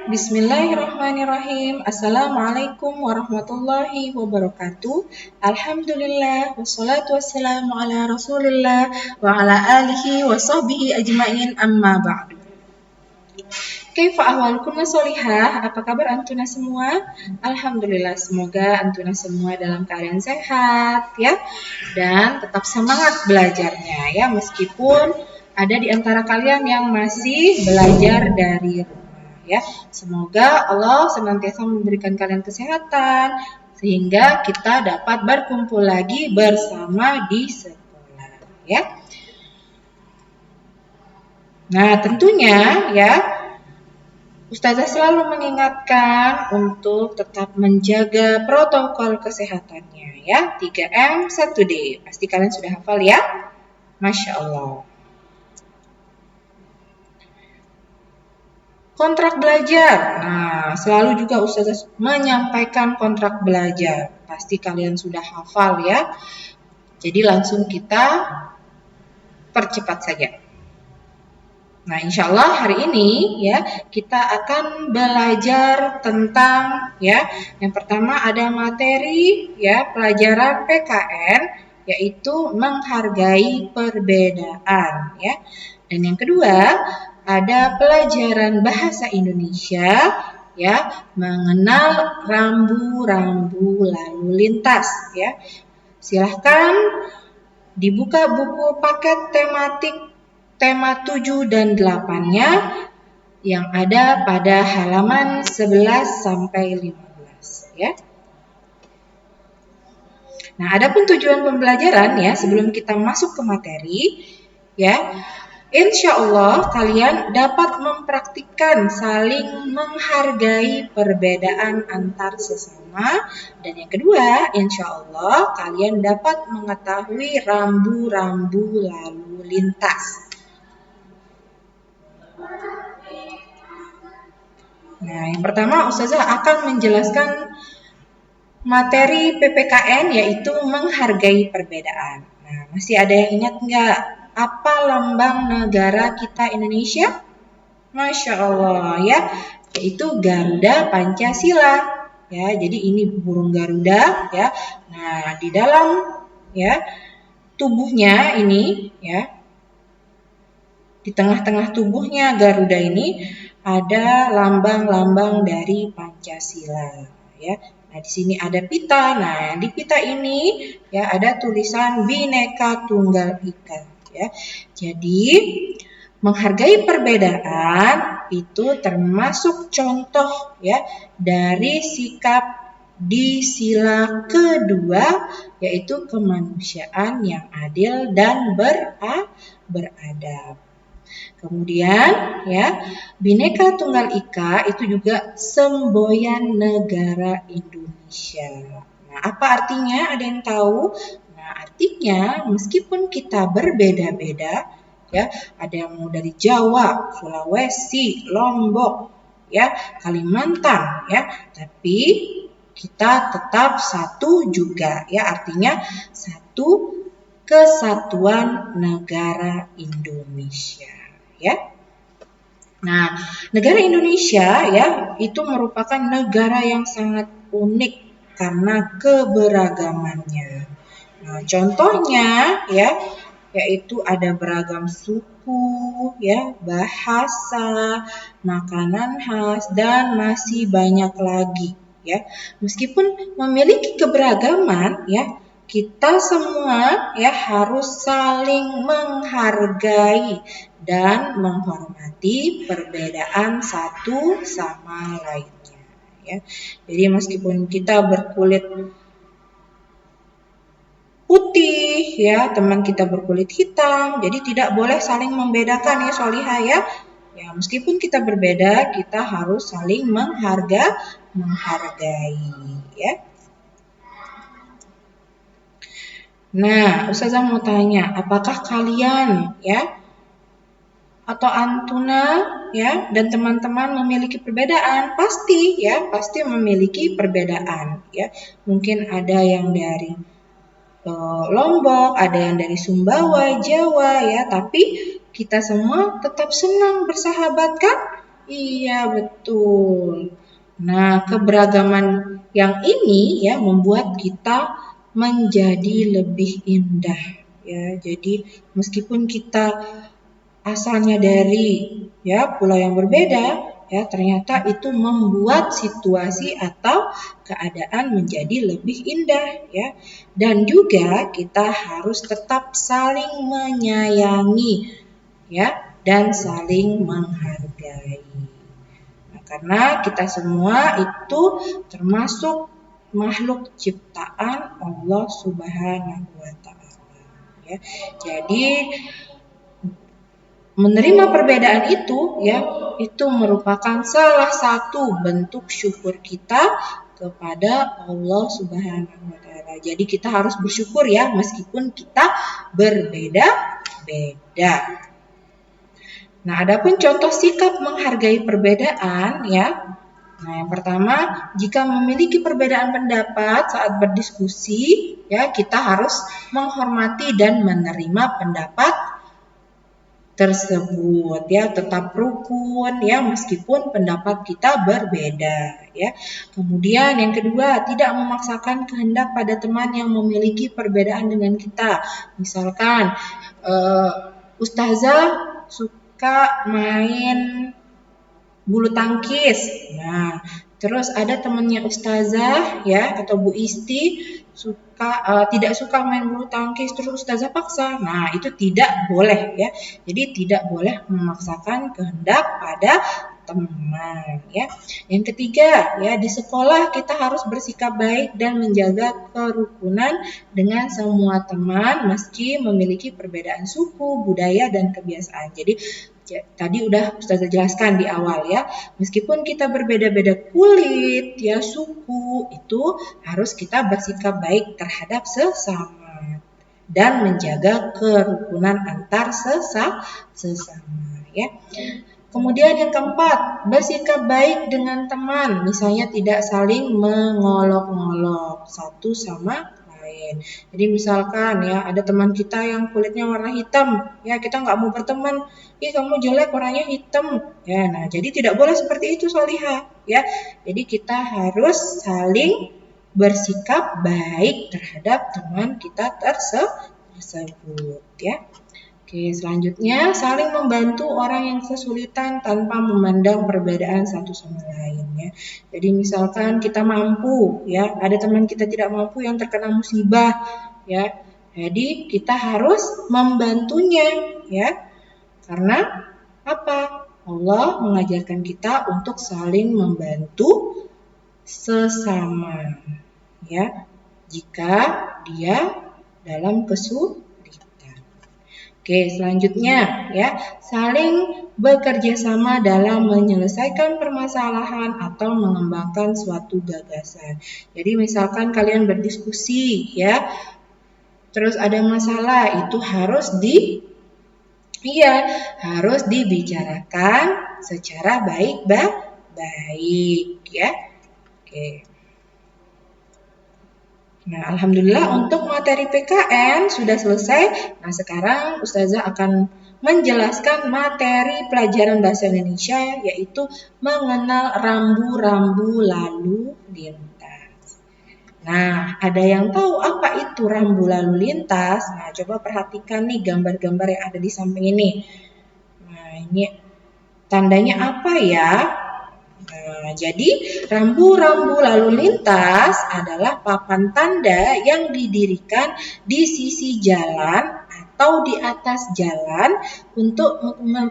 Bismillahirrahmanirrahim. Assalamualaikum warahmatullahi wabarakatuh. Alhamdulillah wassalatu wassalamu ala Rasulillah wa ala alihi wa sahbihi ajmain amma ba'du. Kaifa ahwalukunna solihah? Apa kabar antuna semua? Alhamdulillah, semoga antuna semua dalam keadaan sehat ya, dan tetap semangat belajarnya ya, meskipun ada di antara kalian yang masih belajar dari rumah. Ya, semoga Allah senantiasa memberikan kalian kesehatan sehingga kita dapat berkumpul lagi bersama di sekolah, ya. Nah, tentunya ya, Ustazah selalu mengingatkan untuk tetap menjaga protokol kesehatannya ya. 3M 1D. Pasti kalian sudah hafal ya? Masya Allah. Kontrak belajar. Nah, selalu juga Ustazah menyampaikan kontrak belajar. Pasti kalian sudah hafal ya. Jadi langsung kita percepat saja. Nah, insya Allah hari ini ya kita akan belajar tentang ya, yang pertama ada materi ya pelajaran PKN, yaitu menghargai perbedaan ya. Dan yang kedua ada pelajaran bahasa Indonesia ya, mengenal rambu-rambu lalu lintas ya. Silahkan dibuka buku paket tematik tema 7 dan 8-nya yang ada pada halaman 11 sampai 15 ya. Nah, adapun tujuan pembelajaran ya, sebelum kita masuk ke materi ya, insya Allah kalian dapat mempraktikkan saling menghargai perbedaan antar sesama. Dan yang kedua, insya Allah kalian dapat mengetahui rambu-rambu lalu lintas. Nah, yang pertama Ustazah akan menjelaskan materi PPKN, yaitu menghargai perbedaan. Nah, masih ada yang ingat nggak? Apa lambang negara kita Indonesia? Masya Allah ya, yaitu Garuda Pancasila ya. Jadi ini burung Garuda ya. Nah, di dalam ya tubuhnya ini ya, di tengah-tengah tubuhnya Garuda ini ada lambang-lambang dari Pancasila ya. Nah, di sini ada pita. Nah, di pita ini ya ada tulisan Bhinneka Tunggal Ika. Ya. Jadi, menghargai perbedaan itu termasuk contoh ya dari sikap di sila kedua, yaitu kemanusiaan yang adil dan beradab. Kemudian ya, Bhinneka Tunggal Ika itu juga semboyan negara Indonesia. Nah, apa artinya? Ada yang tahu? Artinya meskipun kita berbeda-beda ya, ada yang mau dari Jawa, Sulawesi, Lombok, ya, Kalimantan ya, tapi kita tetap satu juga ya, artinya satu kesatuan negara Indonesia ya. Nah, negara Indonesia ya itu merupakan negara yang sangat unik karena keberagamannya. Nah, contohnya ya, yaitu ada beragam suku, ya, bahasa, makanan khas, dan masih banyak lagi. Ya, meskipun memiliki keberagaman, ya, kita semua ya harus saling menghargai dan menghormati perbedaan satu sama lainnya. Ya, jadi meskipun kita berkulit putih ya, teman kita berkulit hitam, jadi tidak boleh saling membedakan ya Solihah ya. Ya, meskipun kita berbeda, kita harus saling menghargai ya. Nah, Ustazah mau tanya, apakah kalian ya atau antuna ya dan teman-teman memiliki perbedaan? Pasti ya, pasti memiliki perbedaan ya. Mungkin ada yang dari Lombok, ada yang dari Sumbawa, Jawa ya, tapi kita semua tetap senang bersahabat kan? Iya, betul. Nah, keberagaman yang ini ya membuat kita menjadi lebih indah ya. Jadi meskipun kita asalnya dari ya pulau yang berbeda ya, ternyata itu membuat situasi atau keadaan menjadi lebih indah ya. Dan juga kita harus tetap saling menyayangi ya dan saling menghargai. Nah, karena kita semua itu termasuk makhluk ciptaan Allah Subhanahu wa taala ya. Jadi menerima perbedaan itu ya, itu merupakan salah satu bentuk syukur kita kepada Allah Subhanahu wa taala. Jadi kita harus bersyukur ya meskipun kita berbeda-beda. Nah, adapun contoh sikap menghargai perbedaan ya. Nah, yang pertama, jika memiliki perbedaan pendapat saat berdiskusi, ya kita harus menghormati dan menerima pendapat tersebut ya, tetap rukun ya meskipun pendapat kita berbeda ya. Kemudian yang kedua, tidak memaksakan kehendak pada teman yang memiliki perbedaan dengan kita. Misalkan ustazah suka main bulu tangkis. Nah, terus ada temannya ustazah ya atau Bu Isti tidak suka main bulu tangkis, terus ustazah paksa. Nah, itu tidak boleh ya. Jadi tidak boleh memaksakan kehendak pada teman ya. Yang ketiga ya, di sekolah kita harus bersikap baik dan menjaga kerukunan dengan semua teman meski memiliki perbedaan suku, budaya dan kebiasaan. Jadi tadi udah Ustazah jelaskan di awal ya, meskipun kita berbeda-beda kulit ya, suku, itu harus kita bersikap baik terhadap sesama dan menjaga kerukunan antar sesama ya. Kemudian yang keempat, bersikap baik dengan teman, misalnya tidak saling mengolok-ngolok satu sama lain. Jadi misalkan ya ada teman kita yang kulitnya warna hitam, ya kita nggak mau berteman, ih kamu jelek warnanya hitam, ya. Nah jadi tidak boleh seperti itu Solihah, ya. Jadi kita harus saling bersikap baik terhadap teman kita tersebut, ya. Oke, selanjutnya saling membantu orang yang kesulitan tanpa memandang perbedaan satu sama lain ya. Jadi misalkan kita mampu ya, ada teman kita tidak mampu yang terkena musibah ya. Jadi kita harus membantunya ya. Karena apa? Allah mengajarkan kita untuk saling membantu sesama ya. Jika dia dalam kesulitan. Oke, selanjutnya ya, saling bekerja sama dalam menyelesaikan permasalahan atau mengembangkan suatu gagasan. Jadi misalkan kalian berdiskusi ya, terus ada masalah, itu harus dibicarakan secara baik ya. Oke. Nah, alhamdulillah untuk materi PKN sudah selesai. Nah, sekarang Ustazah akan menjelaskan materi pelajaran bahasa Indonesia, yaitu mengenal rambu-rambu lalu lintas. Nah, ada yang tahu apa itu rambu lalu lintas? Nah, coba perhatikan nih gambar-gambar yang ada di samping ini. Nah, ini tandanya apa ya? Nah, jadi rambu-rambu lalu lintas adalah papan tanda yang didirikan di sisi jalan atau di atas jalan untuk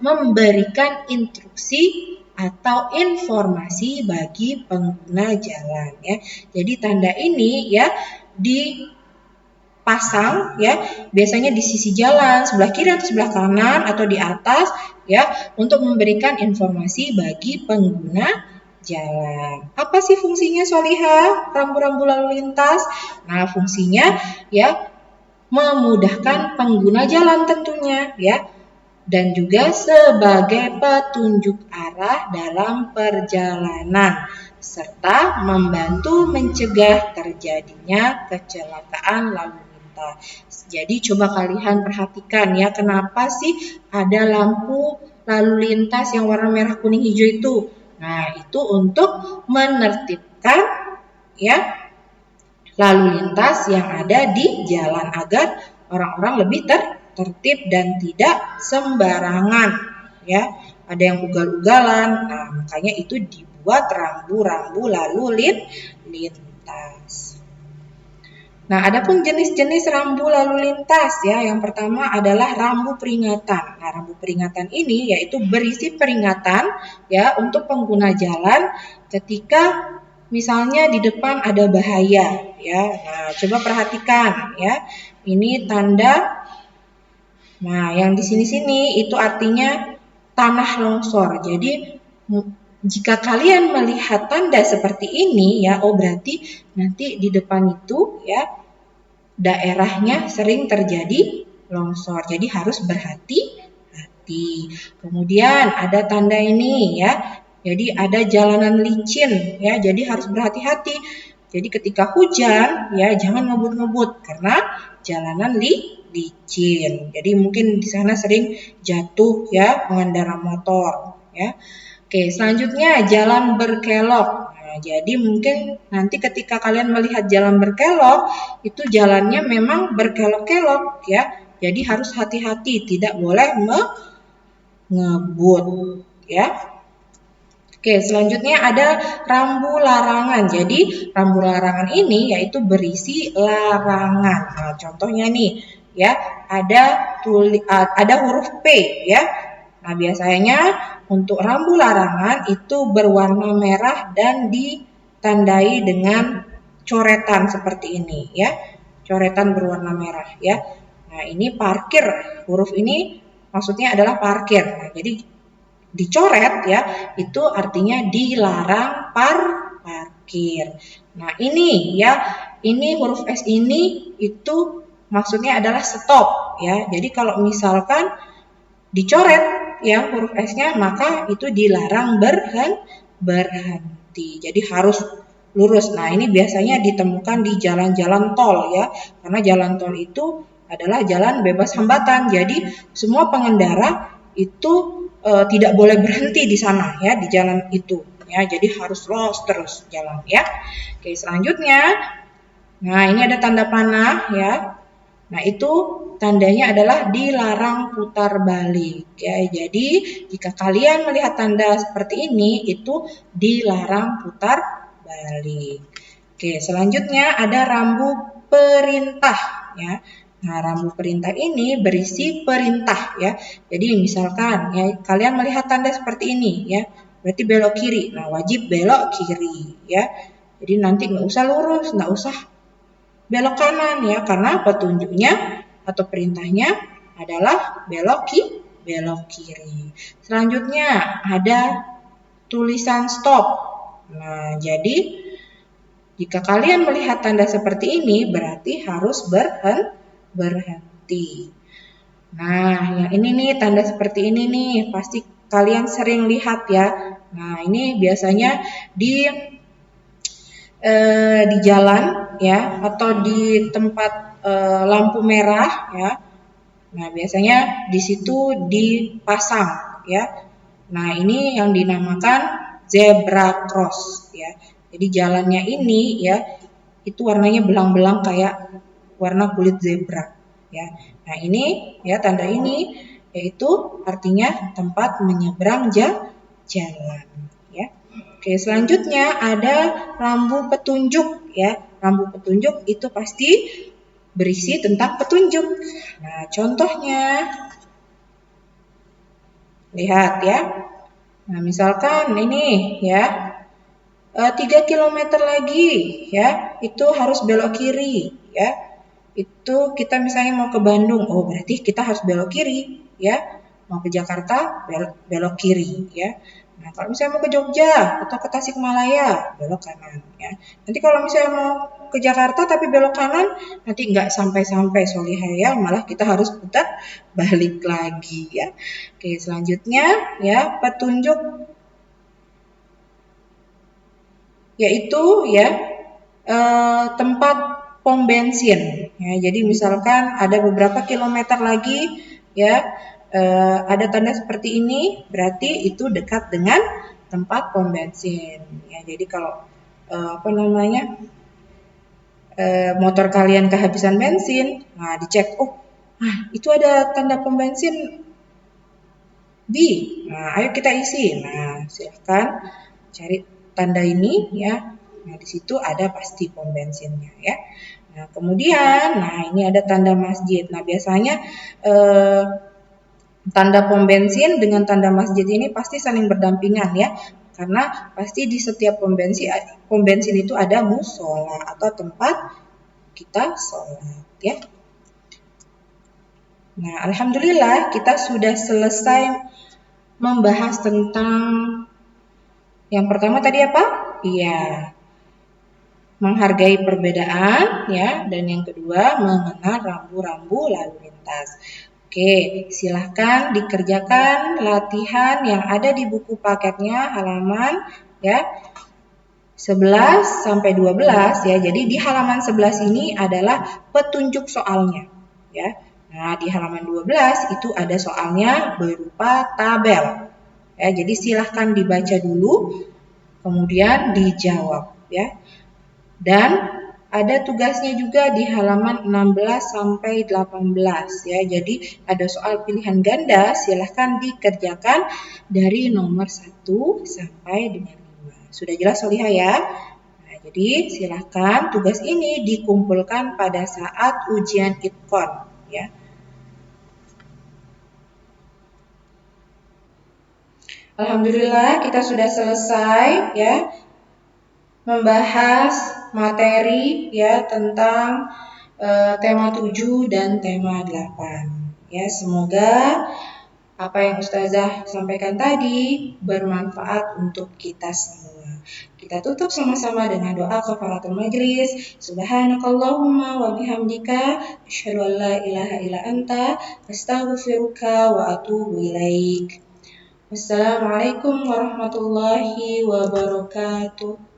memberikan instruksi atau informasi bagi pengguna jalan ya. Jadi tanda ini ya dipasang ya biasanya di sisi jalan sebelah kiri atau sebelah kanan atau di atas ya untuk memberikan informasi bagi pengguna jalan. Apa sih fungsinya Solihah rambu-rambu lalu lintas? Nah, fungsinya ya memudahkan pengguna jalan tentunya ya dan juga sebagai petunjuk arah dalam perjalanan serta membantu mencegah terjadinya kecelakaan lalu lintas. Jadi coba kalian perhatikan ya kenapa sih ada lampu lalu lintas yang warna merah, kuning, hijau itu. Nah, itu untuk menertibkan ya lalu lintas yang ada di jalan agar orang-orang lebih tertib dan tidak sembarangan ya. Ada yang ugal-ugalan. Nah, makanya itu dibuat rambu-rambu lalu lintas. Nah, adapun jenis-jenis rambu lalu lintas ya. Yang pertama adalah rambu peringatan. Nah, rambu peringatan ini yaitu berisi peringatan ya untuk pengguna jalan ketika misalnya di depan ada bahaya ya. Nah, coba perhatikan ya. Ini tanda. Nah, yang di sini-sini itu artinya tanah longsor. Jadi jika kalian melihat tanda seperti ini ya, oh berarti nanti di depan itu ya daerahnya sering terjadi longsor. Jadi harus berhati-hati. Kemudian ada tanda ini ya. Jadi ada jalanan licin ya. Jadi harus berhati-hati. Jadi ketika hujan ya jangan ngebut-ngebut karena jalanan licin. Jadi mungkin di sana sering jatuh ya pengendara motor ya. Oke, selanjutnya jalan berkelok. Nah, jadi mungkin nanti ketika kalian melihat jalan berkelok, itu jalannya memang berkelok-kelok ya. Jadi harus hati-hati, tidak boleh mengebut ya. Oke, selanjutnya ada rambu larangan. Jadi rambu larangan ini yaitu berisi larangan. Nah, contohnya nih ya, ada huruf P ya. Nah, biasanya untuk rambu larangan itu berwarna merah dan ditandai dengan coretan seperti ini ya. Coretan berwarna merah ya. Nah, ini parkir. Huruf ini maksudnya adalah parkir. Nah, jadi dicoret ya, itu artinya dilarang parkir. Nah, ini ya. Ini huruf S ini itu maksudnya adalah stop ya. Jadi kalau misalkan dicoret ya huruf S-nya, maka itu dilarang berhenti. Jadi harus lurus. Nah, ini biasanya ditemukan di jalan-jalan tol ya. Karena jalan tol itu adalah jalan bebas hambatan. Jadi semua pengendara itu tidak boleh berhenti di sana ya, di jalan itu ya. Jadi harus los terus jalan ya. Oke, selanjutnya. Nah, ini ada tanda panah ya. Nah, itu tandanya adalah dilarang putar balik ya. Jadi jika kalian melihat tanda seperti ini itu dilarang putar balik. Oke, selanjutnya ada rambu perintah ya. Nah, rambu perintah ini berisi perintah ya. Jadi misalkan ya kalian melihat tanda seperti ini ya, berarti belok kiri. Nah, wajib belok kiri ya. Jadi nanti nggak usah lurus, nggak usah belok kanan ya, karena petunjuknya atau perintahnya adalah belok kiri. Selanjutnya ada tulisan stop. Nah, jadi jika kalian melihat tanda seperti ini berarti harus berhenti. Nah, yang ini nih tanda seperti ini nih pasti kalian sering lihat ya. Nah, ini biasanya di jalan ya atau di tempat lampu merah ya. Nah, biasanya di situ dipasang ya. Nah, ini yang dinamakan zebra cross ya. Jadi jalannya ini ya itu warnanya belang-belang kayak warna kulit zebra ya. Nah, ini ya tanda ini yaitu artinya tempat menyeberang jalan ya. Oke, selanjutnya ada rambu petunjuk ya. Rambu petunjuk itu pasti berisi tentang petunjuk. Nah, contohnya lihat ya. Nah, misalkan ini ya 3 km lagi ya, itu harus belok kiri ya. Itu kita misalnya mau ke Bandung, oh berarti kita harus belok kiri ya. Mau ke Jakarta belok kiri ya. Nah, kalau misalnya mau ke Jogja atau ke Tasikmalaya, belok kanan ya. Nanti kalau misalnya mau ke Jakarta tapi belok kanan, nanti nggak sampai-sampai Solihaya, malah kita harus putar balik lagi ya. Oke, selanjutnya ya petunjuk yaitu ya tempat pom bensin ya. Jadi misalkan ada beberapa kilometer lagi ya ada tanda seperti ini, berarti itu dekat dengan tempat pom bensin. Ya, jadi kalau motor kalian kehabisan bensin, nah dicek, itu ada tanda pom bensin B. Nah, ayo kita isi. Nah, silahkan cari tanda ini ya. Nah, di situ ada pasti pom bensinnya ya. Nah, kemudian, ini ada tanda masjid. Nah, biasanya tanda pom bensin dengan tanda masjid ini pasti saling berdampingan ya. Karena pasti di setiap pom bensin itu ada musola atau tempat kita sholat ya. Nah, alhamdulillah kita sudah selesai membahas tentang yang pertama tadi apa? Iya, menghargai perbedaan ya, dan yang kedua mengenal rambu-rambu lalu lintas. Oke, silahkan dikerjakan latihan yang ada di buku paketnya halaman ya 11 sampai 12 ya. Jadi di halaman 11 ini adalah petunjuk soalnya ya. Nah, di halaman 12 itu ada soalnya berupa tabel. Ya, jadi silahkan dibaca dulu kemudian dijawab ya. Dan ada tugasnya juga di halaman 16 sampai 18 ya. Jadi ada soal pilihan ganda, silahkan dikerjakan dari nomor 1 sampai dengan 5. Sudah jelas Solihah ya? Nah, jadi silahkan tugas ini dikumpulkan pada saat ujian ITKON ya. Alhamdulillah kita sudah selesai ya membahas materi ya tentang tema 7 dan tema 8. Ya, semoga apa yang Ustazah sampaikan tadi bermanfaat untuk kita semua. Kita tutup sama-sama dengan doa kafaratul majlis. Subhanakallahumma wa bihamdika asyhadu an la ilaha illa anta astaghfiruka wa atubu ilaik. Wassalamualaikum warahmatullahi wabarakatuh.